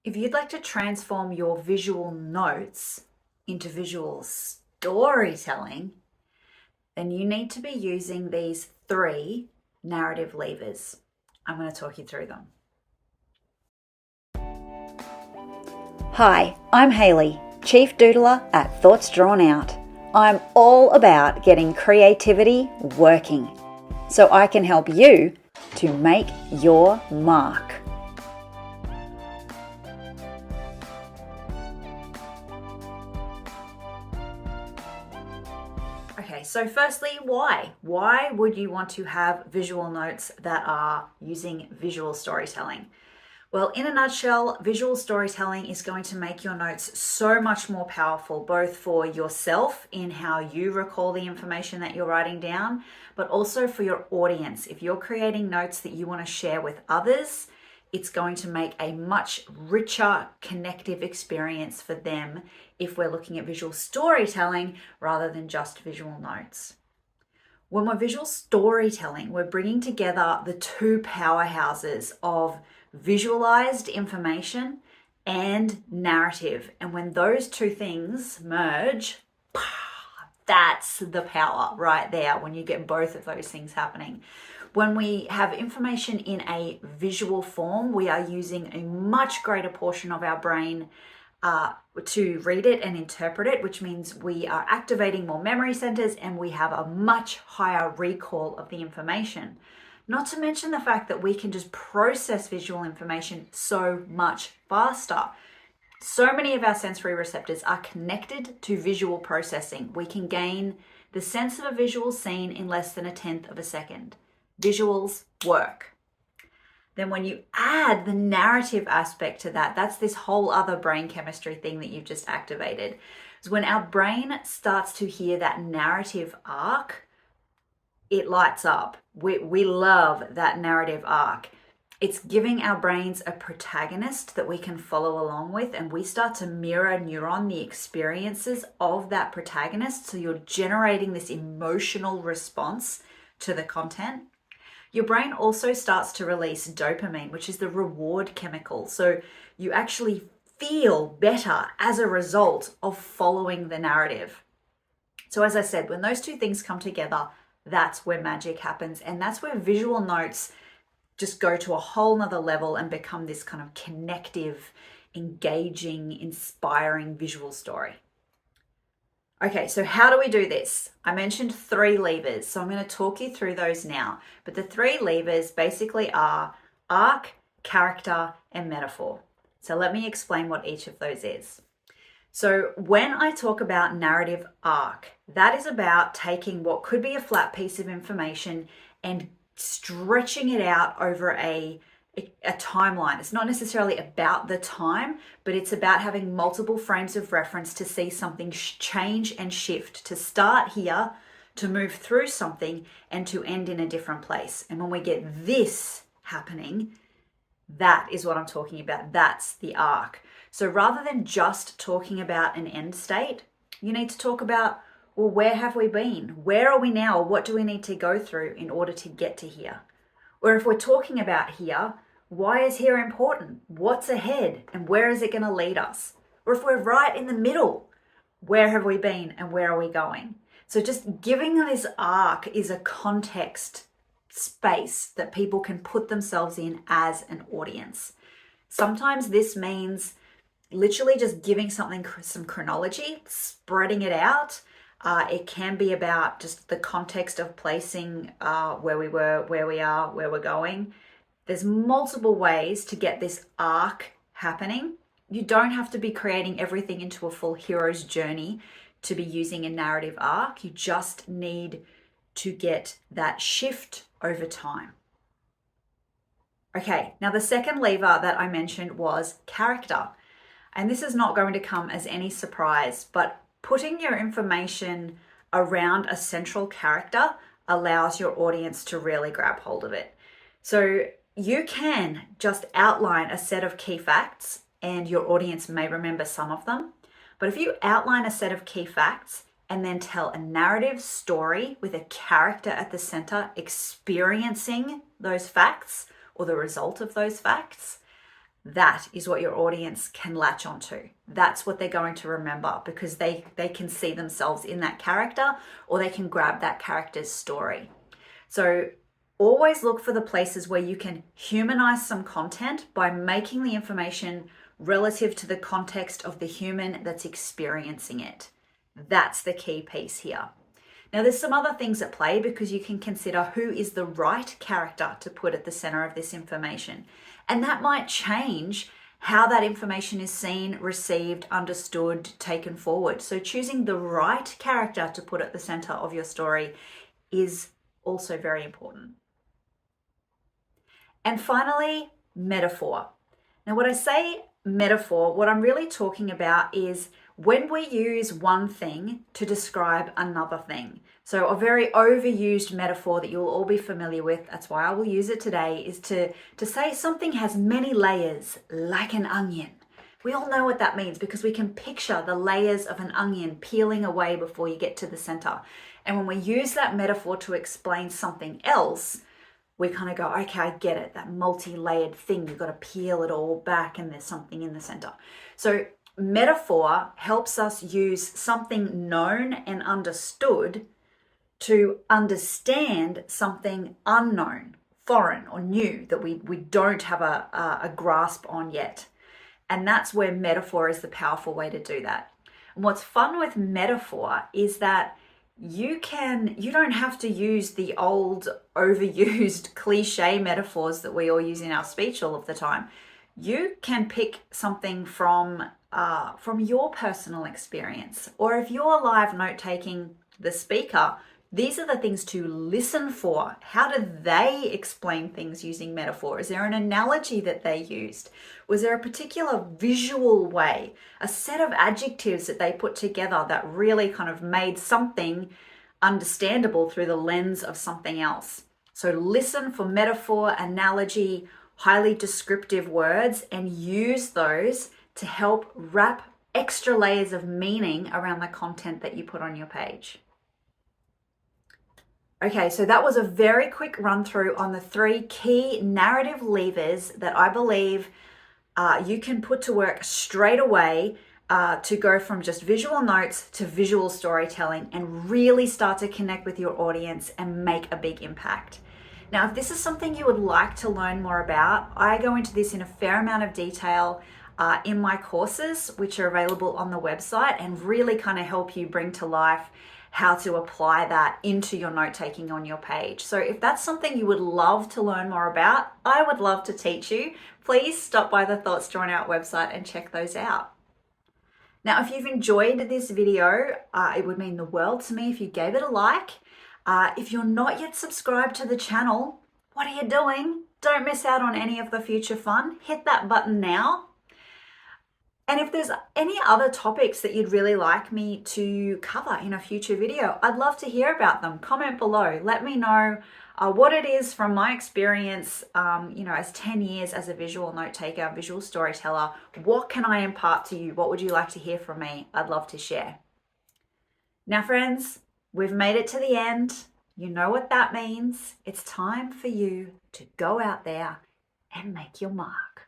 If you'd like to transform your visual notes into visual storytelling, then you need to be using these 3 narrative levers. I'm going to talk you through them. Hi, I'm Hayley, Chief Doodler at Thoughts Drawn Out. I'm all about getting creativity working so I can help you to make your mark. Okay, so firstly, why? Why would you want to have visual notes that are using visual storytelling? Well, in a nutshell, visual storytelling is going to make your notes so much more powerful, both for yourself in how you recall the information that you're writing down, but also for your audience. If you're creating notes that you want to share with others, it's going to make a much richer connective experience for them if we're looking at visual storytelling rather than just visual notes. When we're visual storytelling, we're bringing together the 2 powerhouses of visualized information and narrative. And when those 2 things merge, that's the power right there when you get both of those things happening. When we have information in a visual form, we are using a much greater portion of our brain to read it and interpret it, which means we are activating more memory centers and we have a much higher recall of the information. Not to mention the fact that we can just process visual information so much faster. So many of our sensory receptors are connected to visual processing. We can gain the sense of a visual scene in less than 1/10 of a second. Visuals work. Then when you add the narrative aspect to that, that's this whole other brain chemistry thing that you've just activated. So when our brain starts to hear that narrative arc, it lights up. We love that narrative arc. It's giving our brains a protagonist that we can follow along with, and we start to mirror neuron the experiences of that protagonist. So you're generating this emotional response to the content. Your brain also starts to release dopamine, which is the reward chemical. So you actually feel better as a result of following the narrative. So as I said, when those 2 things come together, that's where magic happens. And that's where visual notes just go to a whole nother level and become this kind of connective, engaging, inspiring visual story. Okay, so how do we do this? I mentioned 3 levers, so I'm going to talk you through those now. But the 3 levers basically are arc, character, and metaphor. So let me explain what each of those is. So when I talk about narrative arc, that is about taking what could be a flat piece of information and stretching it out over a timeline. It's not necessarily about the time, but it's about having multiple frames of reference to see something change and shift, to start here, to move through something, and to end in a different place. And when we get this happening, that is what I'm talking about. That's the arc. So rather than just talking about an end state, you need to talk about, well, where have we been? Where are we now? What do we need to go through in order to get to here? Or if we're talking about here, why is here important? What's ahead? And where is it going to lead us? Or if we're right in the middle, where have we been and where are we going? So just giving this arc is a context space that people can put themselves in as an audience. Sometimes this means literally just giving something some chronology, spreading it out. It can be about just the context of placing where we were, where we are, where we're going. There's multiple ways to get this arc happening. You don't have to be creating everything into a full hero's journey to be using a narrative arc. You just need to get that shift over time. Okay, now the second lever that I mentioned was character. And this is not going to come as any surprise, but putting your information around a central character allows your audience to really grab hold of it. So you can just outline a set of key facts and your audience may remember some of them. But if you outline a set of key facts and then tell a narrative story with a character at the center experiencing those facts or the result of those facts, that is what your audience can latch onto. That's what they're going to remember because they can see themselves in that character, or they can grab that character's story. So always look for the places where you can humanize some content by making the information relative to the context of the human that's experiencing it. That's the key piece here. Now, there's some other things at play because you can consider who is the right character to put at the center of this information. And that might change how that information is seen, received, understood, taken forward. So choosing the right character to put at the center of your story is also very important. And finally, metaphor. Now, when I say metaphor, what I'm really talking about is when we use one thing to describe another thing. So a very overused metaphor that you'll all be familiar with, that's why I will use it today, is to say something has many layers like an onion. We all know what that means because we can picture the layers of an onion peeling away before you get to the center. And when we use that metaphor to explain something else, we kind of go, okay, I get it, that multi-layered thing, you've got to peel it all back and there's something in the center. So metaphor helps us use something known and understood to understand something unknown, foreign or new that we don't have a grasp on yet. And that's where metaphor is the powerful way to do that. And what's fun with metaphor is that you don't have to use the old overused cliche metaphors that we all use in our speech all of the time. You can pick something from your personal experience, or if you're live note-taking the speaker, these are the things to listen for. How do they explain things using metaphor? Is there an analogy that they used? Was there a particular visual way, a set of adjectives that they put together that really kind of made something understandable through the lens of something else? So listen for metaphor, analogy, highly descriptive words, and use those to help wrap extra layers of meaning around the content that you put on your page. Okay, so that was a very quick run through on the 3 key narrative levers that I believe you can put to work straight away to go from just visual notes to visual storytelling and really start to connect with your audience and make a big impact. Now, if this is something you would like to learn more about, I go into this in a fair amount of detail in my courses, which are available on the website, and really kind of help you bring to life how to apply that into your note-taking on your page. So if that's something you would love to learn more about, I would love to teach you. Please stop by the Thoughts Drawn Out website and check those out. Now, if you've enjoyed this video, it would mean the world to me if you gave it a like. If you're not yet subscribed to the channel, what are you doing? Don't miss out on any of the future fun. Hit that button now. And if there's any other topics that you'd really like me to cover in a future video, I'd love to hear about them. Comment below. Let me know what it is from my experience, as 10 years as a visual note taker, visual storyteller. What can I impart to you? What would you like to hear from me? I'd love to share. Now, friends, we've made it to the end. You know what that means. It's time for you to go out there and make your mark.